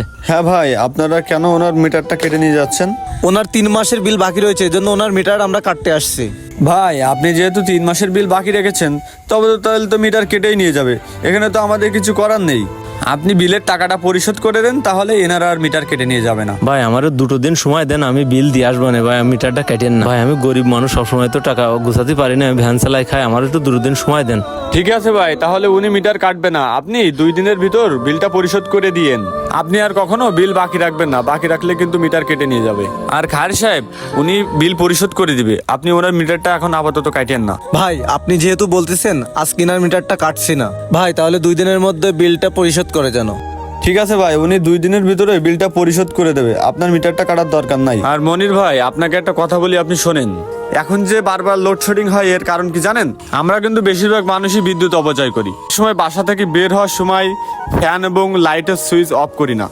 আসছে। হ্যাঁ ভাই, আপনারা কেন ওনার মিটারটা কেটে নিয়ে যাচ্ছেন? ওনার 3 মাসের বিল বাকি রয়েছে, এজন্য ওনার মিটার আমরা কাটতে আসছি। ভাই, আপনি যেহেতু 3 মাসের বিল বাকি রেখেছেন, তবে তো তাহলে তো মিটার কেটেই নিয়ে যাবে। এখানে তো আমাদের কিছু করার নেই। আপনি বিলের টাকাটা পরিশোধ করে দেন, তাহলে এনারা আর মিটার কেটে নিয়ে যাবে না। ভাই আমারও 2 দিন সময় দেন, আমি বিল দিয়ে আসবো না ভাই, মিটারটা কাটেন না ভাই। আমি গরিব মানুষ, সবসময় তো টাকা গুছাতে পারি না, ভ্যান চালাই খাই, আমার একটু 2 দিন সময় দেন। ঠিক আছে ভাই, তাহলে উনি মিটার কাটবে না। আপনি 2 দিনের ভিতর বিলটা পরিশোধ করে দিয়েন। আপনি আর কখনো বিল বাকি রাখবেন না, বাকি রাখলে কিন্তু মিটার কেটে নিয়ে যাবে। আর খায়ের সাহেব, উনি বিল পরিশোধ করে দিবে, আপনি ওনার মিটারটা এখন আপাতত কাটেন না। ভাই আপনি যেহেতু বলতেছেন আজ কিনার মিটারটা কাটছি না, ভাই তাহলে 2 দিনের মধ্যে বিলটা পরিশোধ করে জানো। ঠিক আছে ভাই, উনি 2 দিনের ভিতরে বিলটা পরিশোধ করে দেবে, আপনার মিটারটা কাটার দরকার নাই। আর মনির ভাই, আপনাকে একটা কথা বলি, আপনি শোনেন। এখন যে বারবার লোডশেডিং হয়, এর কারণ কি জানেন? আমরা কিন্তু বেশিরভাগ মানুষই বিদ্যুৎ অপচয় করি। সময় বাসা থেকে বের হওয়ার সময় ফ্যান এবং লাইটের সুইচ অফ করি না।